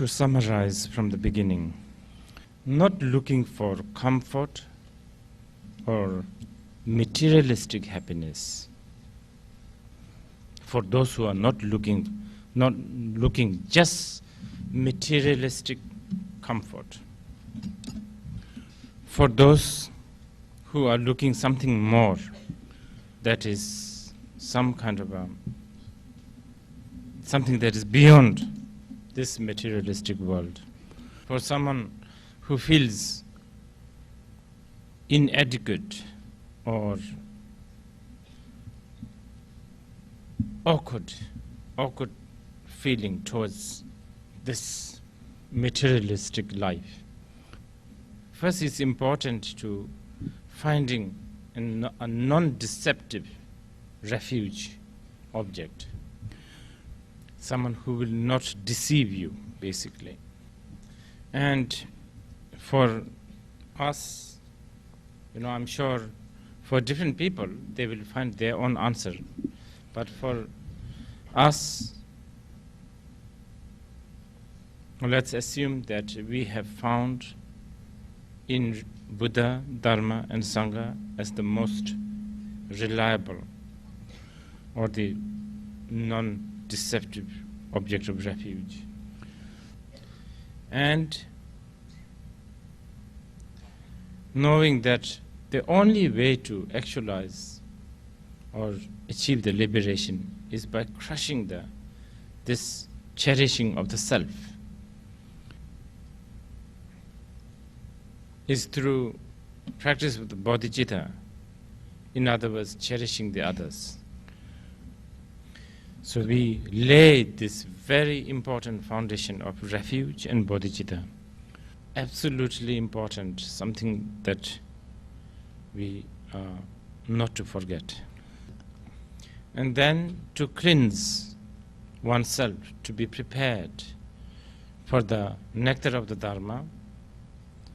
To summarize from the beginning, not looking for comfort or materialistic happiness. For those who are not looking just materialistic comfort. For those who are looking something more, that is some kind of something that is beyond this materialistic world. For someone who feels inadequate or awkward feeling towards this materialistic life. First, it's important to finding a non-deceptive refuge object. Someone who will not deceive you, basically. And for us, I'm sure for different people, they will find their own answer. But for us, let's assume that we have found in Buddha, Dharma, and Sangha as the most reliable or the non-deceptive object of refuge. And knowing that the only way to actualize or achieve the liberation is by crushing this cherishing of the self, is through practice of the bodhicitta, in other words, cherishing the others. So we lay this very important foundation of refuge and bodhicitta. Absolutely important, something that we are not to forget. And then to cleanse oneself, to be prepared for the nectar of the Dharma,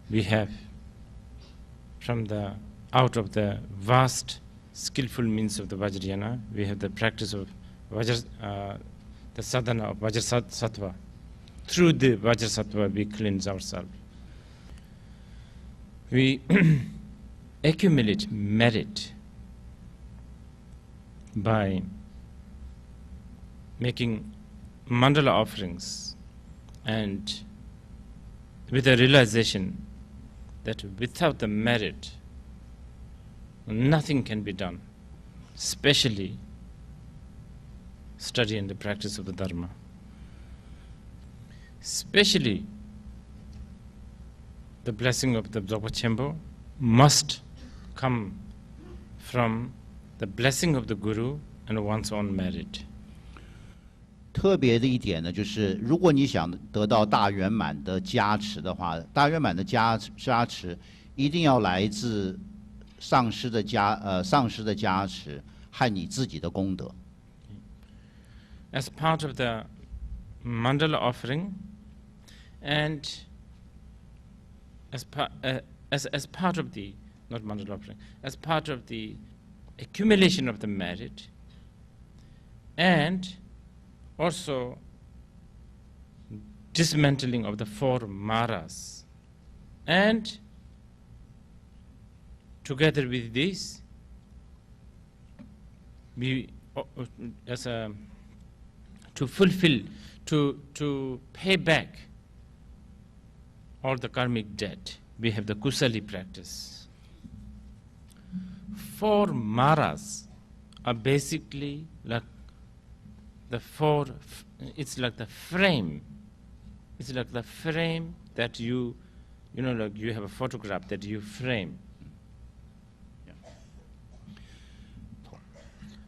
we have out of the vast skillful means of the Vajrayana, we have the practice of the sadhana of Vajrasattva. Through the Vajrasattva we cleanse ourselves. We accumulate merit by making mandala offerings and with a realization that without the merit, nothing can be done, especially study and the practice of the Dharma. Especially the blessing of the Dzogpa Chenpo must come from the blessing of the Guru and one's own merit. 特别的一点呢，就是如果你想得到大圆满的加持的话，大圆满的加持一定要来自上师的加持和你自己的功德。As part of the mandala offering, and as part of the not mandala offering, as part of the accumulation of the merit, and also dismantling of the 4 maras, and together with this, we to fulfill, to pay back all the karmic debt, we have the kusali practice. 4 maras are basically like it's like the frame. It's like the frame that like you have a photograph that you frame.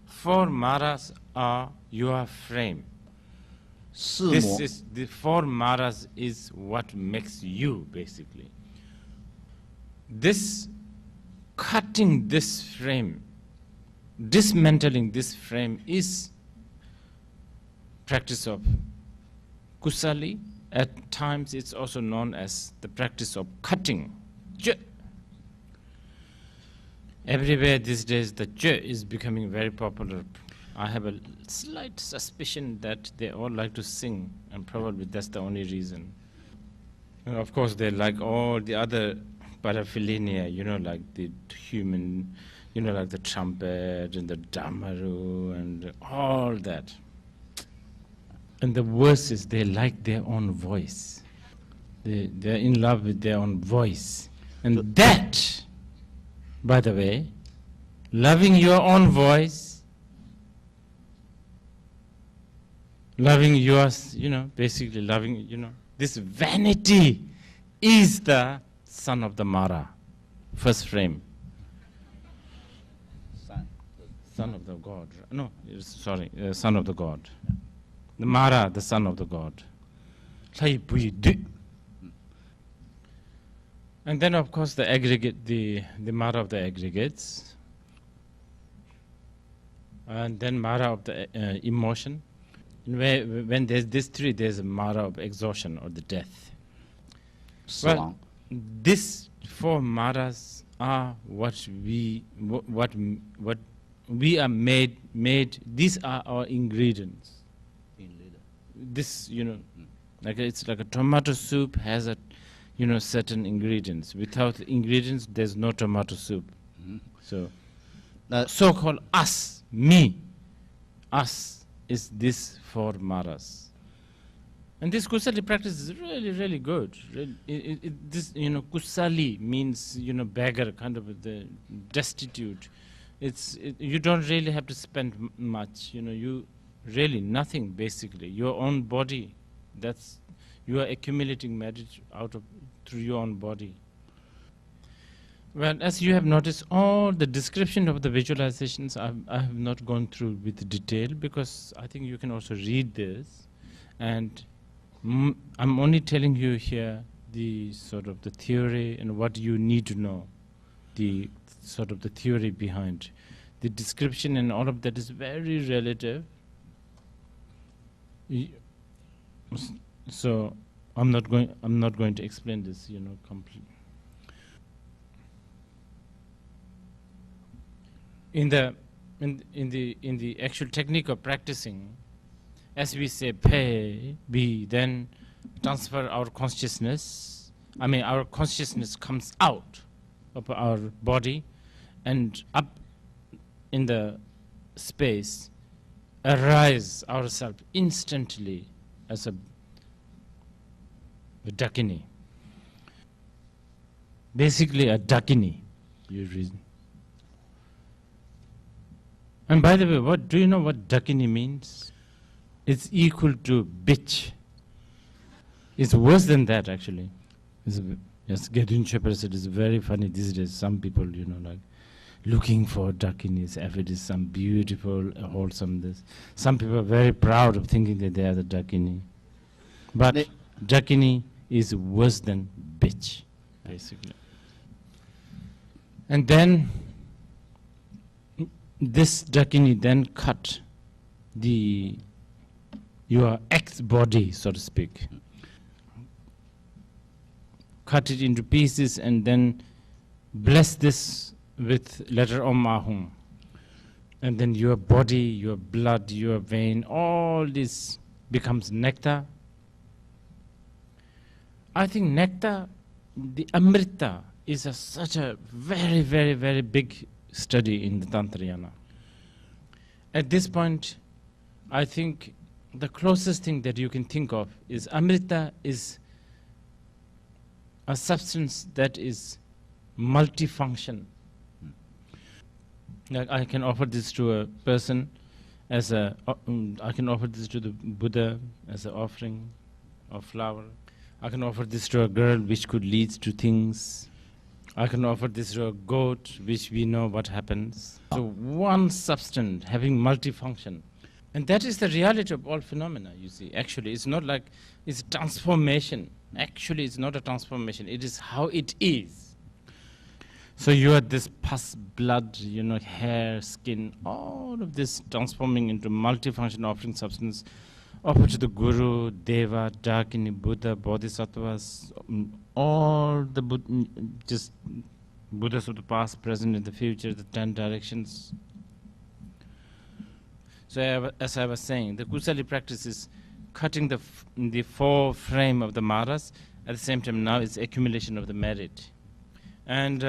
4 maras are your frame. This is the 4 maras is what makes you, basically. This cutting this frame, dismantling this frame is practice of kusali. At times it's also known as the practice of cutting. Everywhere these days the is becoming very popular. I have a slight suspicion that they all like to sing, and probably that's the only reason. And of course, they like all the other paraphernalia, like the human, like the trumpet and the damaru and all that. And the worst is they like their own voice. They're in love with their own voice. And that, by the way, loving your own voice, loving yours, basically loving, this vanity is the son of the Mara. First frame. Son of the God. No, sorry, son of the God. The Mara, the son of the God. And then, of course, the aggregate, the Mara of the aggregates. And then Mara of the emotion. When there's this three, there's a Mara of exhaustion or the death. Well, these four Maras are what we are made. These are our ingredients. This, like it's like a tomato soup has a, certain ingredients. Without ingredients, there's no tomato soup. So, so-called us, me, us is this four Maras. And this Kusali practice is really, really good. This, Kusali means, beggar, kind of the destitute. You don't really have to spend much, you really nothing basically. Your own body, you are accumulating merit through your own body. Well, as you have noticed, all the description of the visualizations I have not gone through with detail, because I think you can also read this, and I'm only telling you here the sort of the theory and what you need to know, the sort of the theory behind. The description and all of that is very relative. So I'm not going to explain this, completely. In the actual technique of practicing, as we say pay, we then transfer our consciousness. Our consciousness comes out of our body and up in the space, arise ourselves instantly as a dakini. Basically a dakini, you reason. And by the way, do you know what dakini means? It's equal to bitch. It's worse than that, actually. Yes, Gedun Shepherd said it's very funny these days. Some people, like looking for dakinis, if it is some beautiful, wholesome this. Some people are very proud of thinking that they are the dakini. But dakini is worse than bitch, basically. And then this dakini then cut your ex-body, so to speak. Cut it into pieces and then bless this with letter Om Ahum. And then your body, your blood, your vein, all this becomes nectar. I think nectar, the Amrita, is such a very, very, very big study in the Tantrayana. At this point, I think the closest thing that you can think of is Amrita is a substance that is multifunction. Like I can offer this to a person as I can offer this to the Buddha as an offering of flower. I can offer this to a girl, which could lead to things. I can offer this to a goat, which we know what happens. So one substance having multifunction. And that is the reality of all phenomena, you see. Actually, it's not like it's transformation. Actually, it's not a transformation. It is how it is. So you are this pus, blood, hair, skin, all of this transforming into multifunction offering substance, offered to the Guru, Deva, Dakini, Buddha, Bodhisattvas, all the just Buddhas of the past, present, and the future, the 10 directions. So as I was saying, the Kusali practice is cutting the four frame of the maras. At the same time, now it's accumulation of the merit. And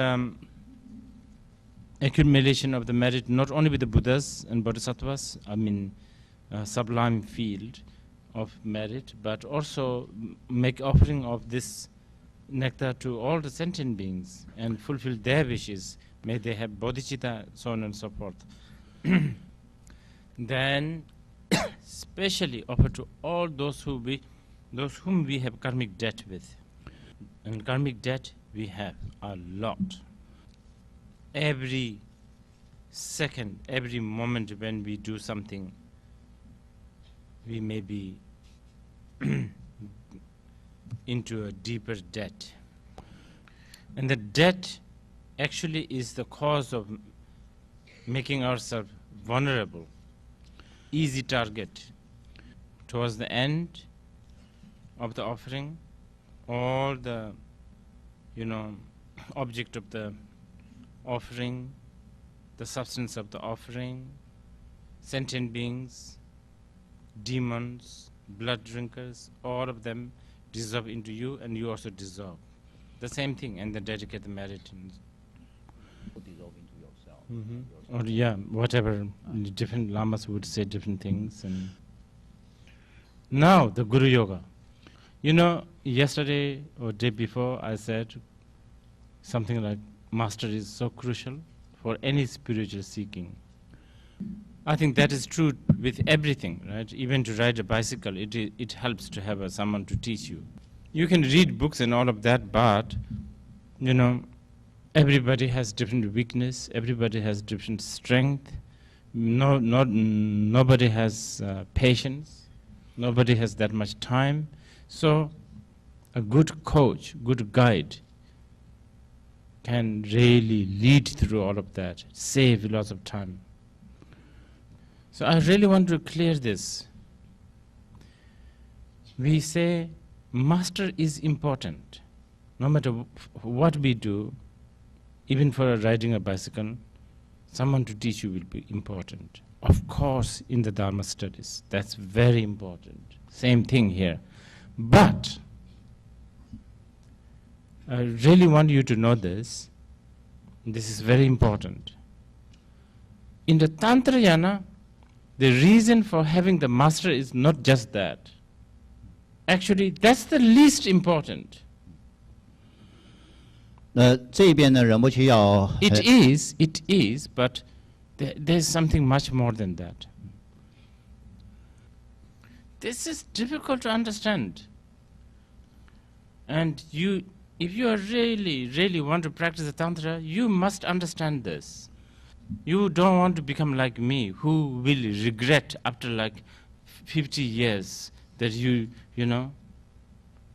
accumulation of the merit not only with the Buddhas and Bodhisattvas, sublime field of merit, but also make offering of this nectar to all the sentient beings and fulfill their wishes. May they have bodhicitta, so on and so forth. Then, specially offer to all those whom we have karmic debt with. And karmic debt we have a lot. Every second, every moment when we do something, we may be into a deeper debt. And the debt actually is the cause of making ourselves vulnerable, easy target. Towards the end of the offering, all the, object of the offering, the substance of the offering, sentient beings, demons, blood drinkers, all of them dissolve into you, and you also dissolve. The same thing, and then dedicate the merit. Dissolve into yourself. Or yeah, whatever. Different lamas would say different things. And now the Guru Yoga. Yesterday or day before I said something like master is so crucial for any spiritual seeking. I think that is true with everything, right? Even to ride a bicycle, it helps to have someone to teach you. You can read books and all of that, but everybody has different weakness. Everybody has different strength. Nobody has patience. Nobody has that much time. So, a good coach, good guide, can really lead through all of that, save lots of time. So I really want to clear this. We say master is important. No matter what we do, even for riding a bicycle, someone to teach you will be important. Of course, in the Dharma studies, that's very important. Same thing here. But I really want you to know this. This is very important. In the Tantrayana, the reason for having the master is not just that. Actually, that's the least important. It is, but there's something much more than that. This is difficult to understand. And if you are really want to practice the Tantra, you must understand this. You don't want to become like me, who will regret after 50 years that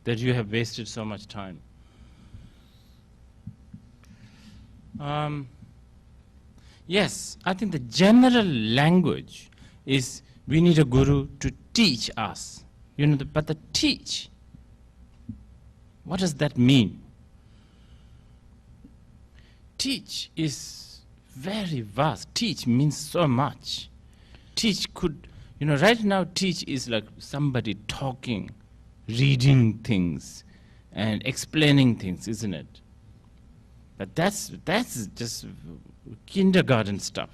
that you have wasted so much time. Yes, I think the general language is we need a guru to teach us. But the teach, what does that mean? Teach is very vast. Teach means so much. Teach could, right now teach is like somebody talking, reading things, and explaining things, isn't it? But that's just kindergarten stuff.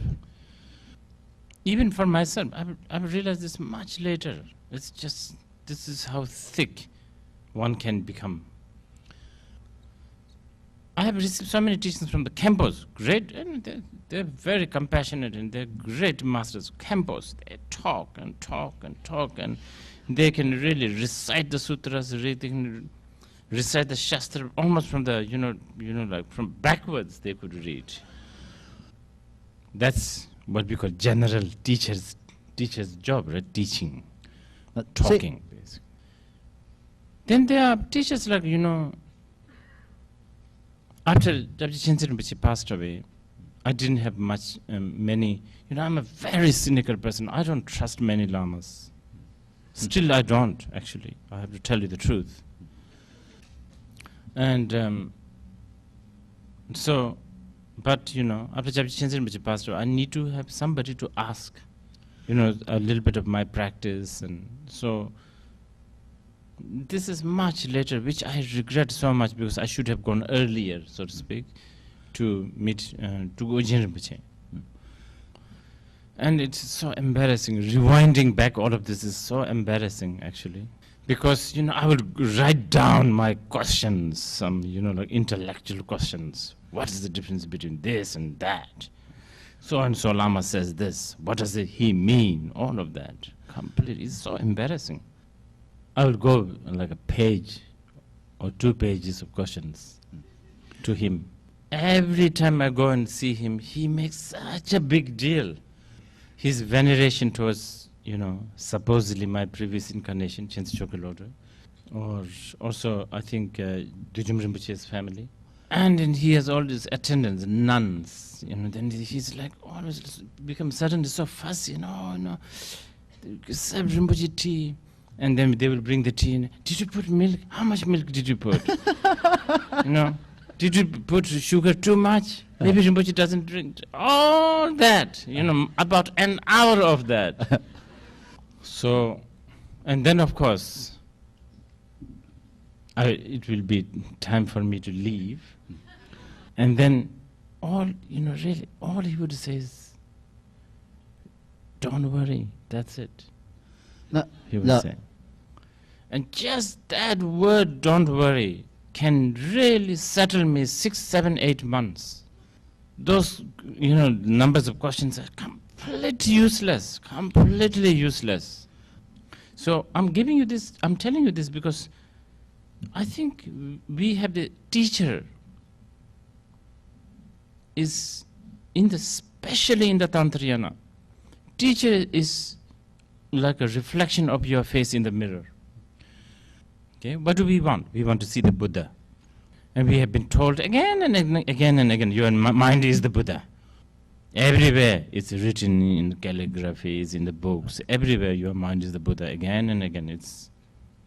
Even for myself, I've realized this much later. It's just, this is how thick one can become. I have received so many teachings from the Khenpos, great, and they're very compassionate and they're great masters. Khenpos, they talk and talk and talk, and they can really recite the sutras, they can recite the Shastra almost from the, from backwards they could read. That's what we call general teacher's job, right? Teaching, talking, basically. Then there are teachers like, after Dzongsar Khentse Rinpoche passed away, I didn't have many, I'm a very cynical person. I don't trust many lamas. Still I don't, actually. I have to tell you the truth. And but after Dzongsar Khentse Rinpoche passed away, I need to have somebody to ask. a little bit of my practice, and so this is much later, which I regret so much, because I should have gone earlier, so to speak, to meet to Ujjain Rinpoche. And it's so embarrassing. Rewinding back all of this is so embarrassing, actually, because I would write down my questions, some like intellectual questions. What is the difference between this and that? So and so Lama says this. What does he mean? All of that. Completely. It's so embarrassing. I would go like a page or 2 pages of questions to him. Every time I go and see him, he makes such a big deal. His veneration towards, supposedly my previous incarnation, Khentse Chokelodra, or also I think Dujum Rinpoche's family. And then he has all these attendants, nuns, then he's like always become suddenly so fussy, serve Rinpoche tea. And then they will bring the tea in. Did you put milk? How much milk did you put? Did you put sugar too much? Maybe Rinpoche doesn't drink. All that, about an hour of that. So, and then of course, it will be time for me to leave. And then really, all he would say is, don't worry, that's it. He would say. And just that word, don't worry, can really settle me 6, 7, 8 months. Those, numbers of questions are completely useless, completely useless. So I'm telling you this because I think we have the teacher is especially in the Tantrayana. Teacher is like a reflection of your face in the mirror. Okay, what do we want? We want to see the Buddha. And we have been told again and again, your mind is the Buddha. Everywhere it's written in calligraphies, in the books, everywhere your mind is the Buddha, again and again. It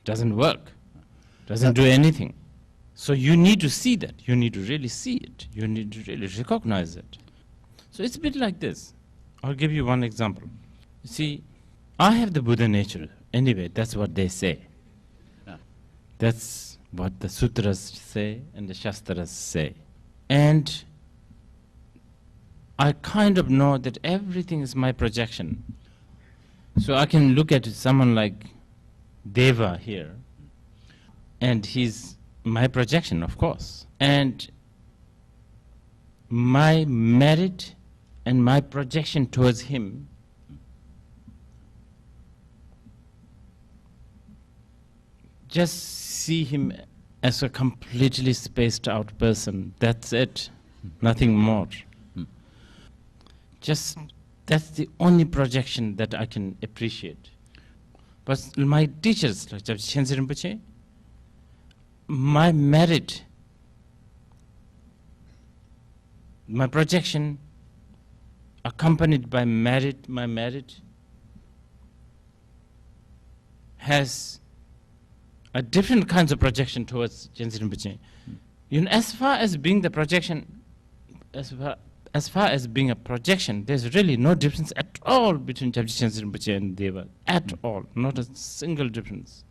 doesn't work, doesn't do anything. So you need to see that, you need to really see it, you need to really recognize it. So it's a bit like this. I'll give you one example. You see, I have the Buddha nature. Anyway, that's what they say. That's what the sutras say and the shastras say. And I kind of know that everything is my projection. So I can look at someone like Deva here, and he's my projection, of course. And my merit and my projection towards him just see him as a completely spaced out person. That's it. Nothing more. Just, that's the only projection that I can appreciate. But my teachers, like Khentse Rinpoche, my merit, my projection accompanied by merit, my merit has a different kinds of projection towards Khentse Rinpoche. As far as being the projection, as far as being a projection, there's really no difference at all between Khentse Rinpoche and Deva. At all. Not a single difference.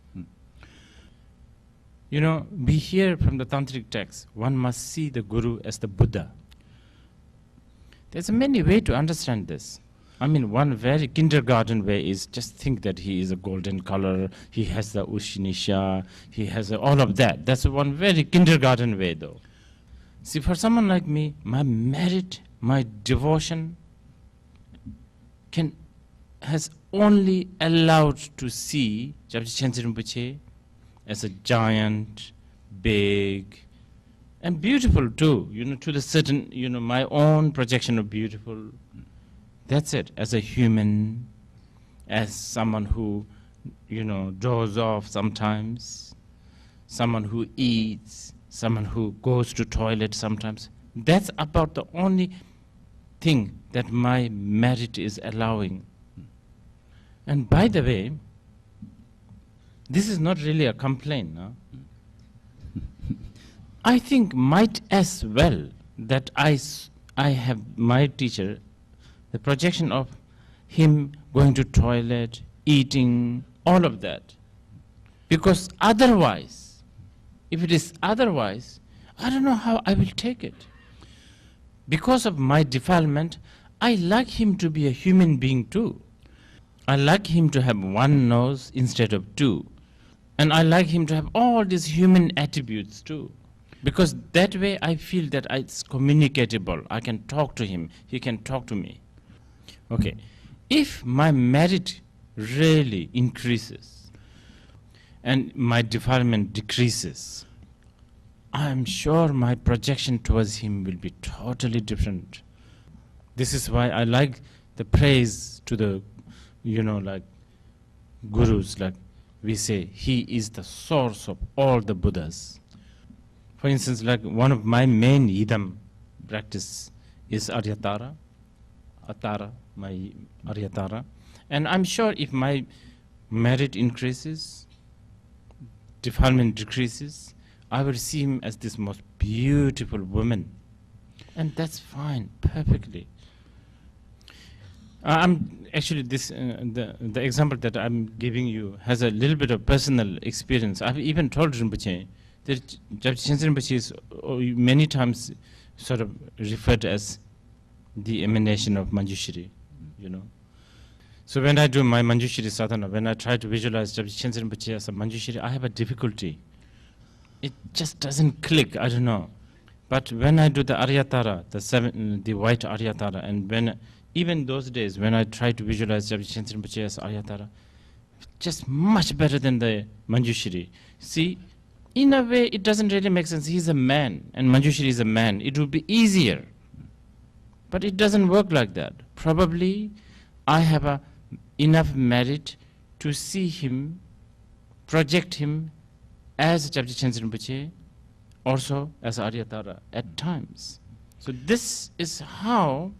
We hear from the tantric texts, one must see the Guru as the Buddha. There's many ways to understand this. I mean, one very kindergarten way is just think that he is a golden color, he has the Ushinisha, he has all of that. That's one very kindergarten way, though. See, for someone like me, my merit, my devotion has only allowed to see Khentse Rinpoche as a giant, big, and beautiful too. To the certain, my own projection of beautiful. That's it. As a human, as someone who, doze off sometimes, someone who eats, someone who goes to toilet sometimes. That's about the only thing that my merit is allowing. And by the way, this is not really a complaint, no? I think might as well that I have my teacher, the projection of him going to toilet, eating, all of that. Because otherwise, if it is otherwise, I don't know how I will take it. Because of my defilement, I like him to be a human being too. I like him to have one nose instead of two. And I like him to have all these human attributes too. Because that way I feel that it's communicatable. I can talk to him, he can talk to me. Okay, if my merit really increases and my defilement decreases, I'm sure my projection towards him will be totally different. This is why I like the praise to the, like gurus, like we say, he is the source of all the Buddhas. For instance, like one of my main idam practice is Aryatara, Atara, my Aryatara. And I'm sure if my merit increases, defilement decreases, I will see him as this most beautiful woman. And that's fine, perfectly. I'm actually the example that I'm giving you has a little bit of personal experience. I've even told Rinpoche that Khentse Rinpoche is many times sort of referred as the emanation of Manjushri, So when I do my Manjushri sadhana, when I try to visualize Khentse Rinpoche as a Manjushri, I have a difficulty. It just doesn't click, I don't know. But when I do the Aryatara, the white Aryatara, and even those days when I try to visualize Khentse Rinpoche as Aryatara, just much better than the Manjushri. See, in a way it doesn't really make sense. He's a man and Manjushri is a man. It would be easier. But it doesn't work like that. Probably I have enough merit to see him, project him as Khentse Rinpoche, also as Aryatara at times. So this is how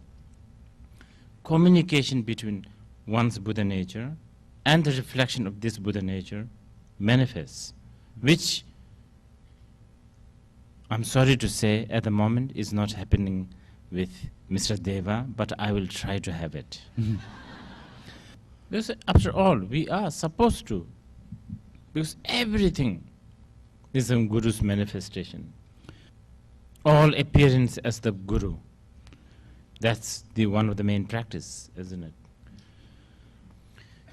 communication between one's Buddha nature and the reflection of this Buddha nature manifests, which I'm sorry to say at the moment is not happening with Mr. Deva, but I will try to have it. Because after all, we are supposed to, because everything is a Guru's manifestation. All appearance as the Guru. That's one of the main practice, isn't it?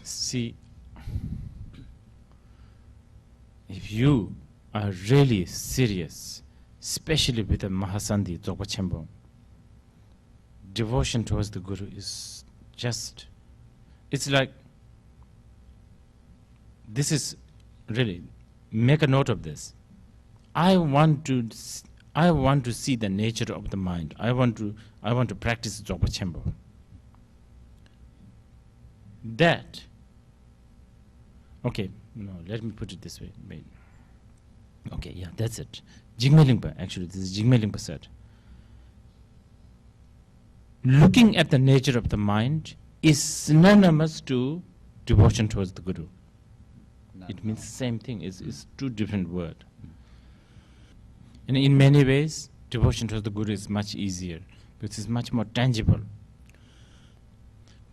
See, if you are really serious, especially with a Mahasandhi, Dzogpa Chenpo, devotion towards the Guru is just, it's like, this is really, make a note of this. I want to see the nature of the mind. I want to practice Dzogpa Chenpo. That, okay, no, let me put it this way. Wait. Okay, yeah, that's it. Jigme Lingpa, actually, this is Jigme Lingpa said. Looking at the nature of the mind is synonymous to devotion towards the Guru. It means the same thing. It's two different words. And in many ways, devotion towards the Guru is much easier because it's much more tangible.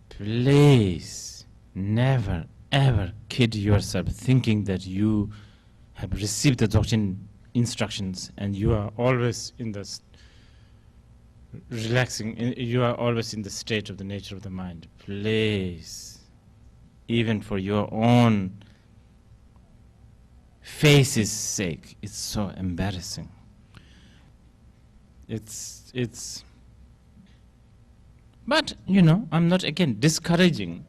Please never ever kid yourself thinking that you have received the Dzogchen instructions and you are always in the relaxing, you are always in the state of the nature of the mind. Please, even for your own face's sake, it's so embarrassing. But, I'm not again discouraging.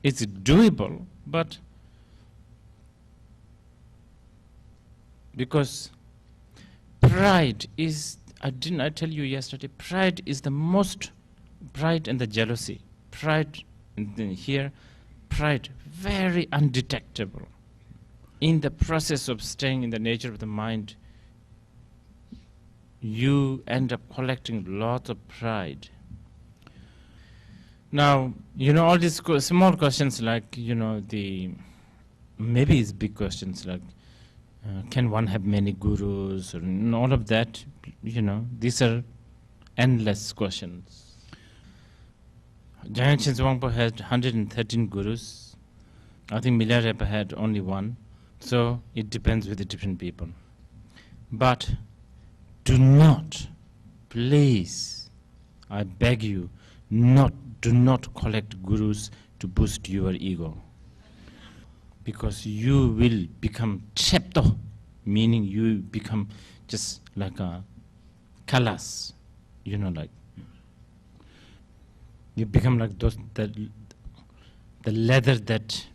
It's doable, but because pride is, I tell you yesterday, pride is the most, pride and the jealousy. Pride, and then here, pride, very undetectable. In the process of staying in the nature of the mind, you end up collecting lots of pride. Now, all these small questions like, maybe it's big questions like, can one have many gurus, or all of that, these are endless questions. Jaya Khentse Rinpoche had 113 gurus. I think Milarepa had only one. So it depends with the different people. But do not, please, I beg you, do not collect gurus to boost your ego. Because you will become chepto, meaning you become just like a kalas, you know, like you become like those the leather that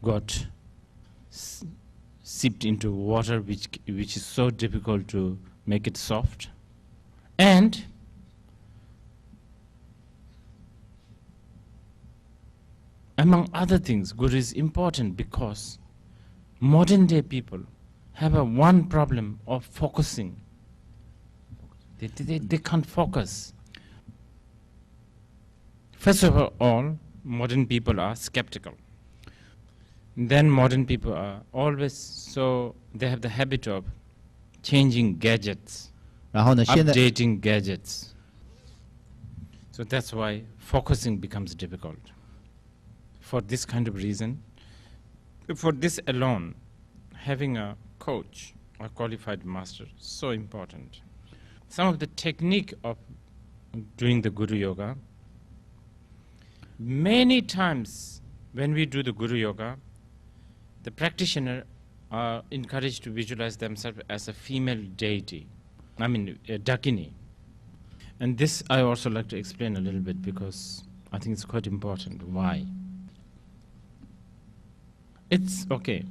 got sipped into water, which is so difficult to make it soft. And among other things, Guru is important because modern day people have one problem of focusing. They can't focus. First of all, modern people are skeptical. Then modern people are always, so they have the habit of changing gadgets, updating gadgets. So that's why focusing becomes difficult. For this kind of reason, for this alone, having a coach or qualified master is so important. Some of the technique of doing the Guru Yoga, many times when we do the Guru Yoga, the practitioner are encouraged to visualize themselves as a female deity, I mean a Dakini. And this I also like to explain a little bit because I think it's quite important. Why? It's okay.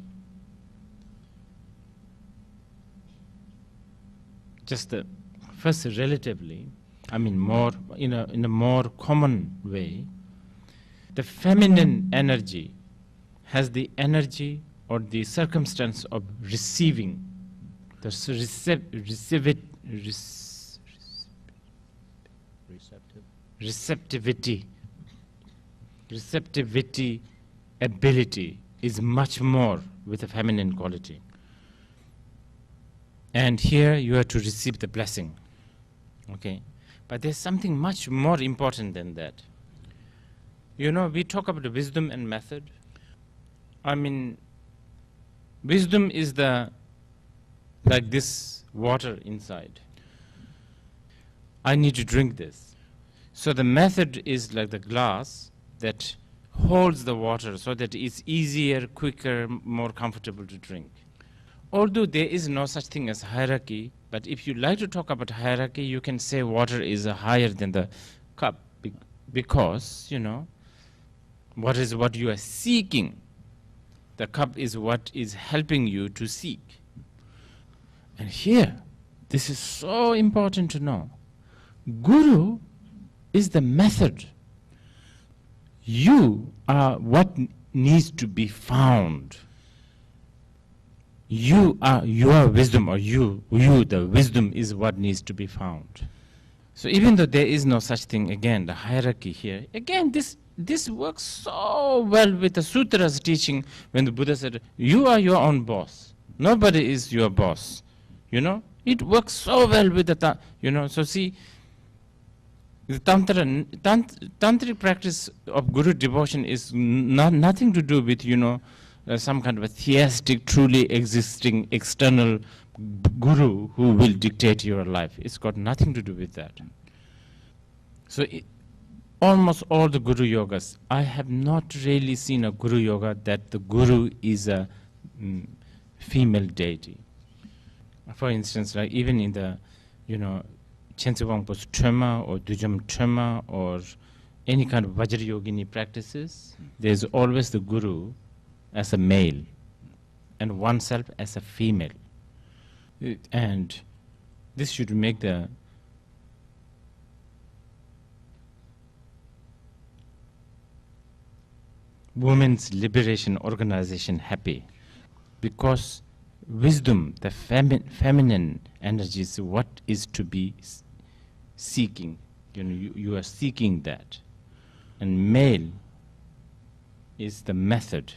Just first, relatively, I mean more in a more common way, the feminine energy has the energy or the circumstance of receiving, the receptivity ability is much more with a feminine quality. And here you are to receive the blessing. Okay? But there's something much more important than that. You know, we talk about the wisdom and method. I mean, wisdom is like this water inside. I need to drink this. So the method is like the glass that holds the water so that it's easier, quicker, more comfortable to drink. Although there is no such thing as hierarchy, but if you like to talk about hierarchy, you can say water is higher than the cup because, you know, water is what you are seeking. The cup is what is helping you to seek. And here, this is so important to know. Guru is the method. You are what needs to be found. You are your wisdom, or you, the wisdom is what needs to be found. So even though there is no such thing, again, the hierarchy here, again, this works so well with the Sutra's teaching when the Buddha said, you are your own boss. Nobody is your boss. You know, it works so well with the, you know, so see, the tantric practice of Guru devotion is nothing to do with, you know, some kind of a theistic, truly existing external guru who will dictate your life. It's got nothing to do with that. So almost all the Guru Yogas, I have not really seen a Guru Yoga that the Guru is a female deity. For instance, like even in the, you know, Khentse Rinpoche Trema or Dujam Trema or any kind of Vajrayogini practices, there's always the Guru as a male and oneself as a female. And this should make the Women's Liberation Organization happy, because wisdom, the feminine energy is what is to be seeking. You know, you are seeking that. And male is the method.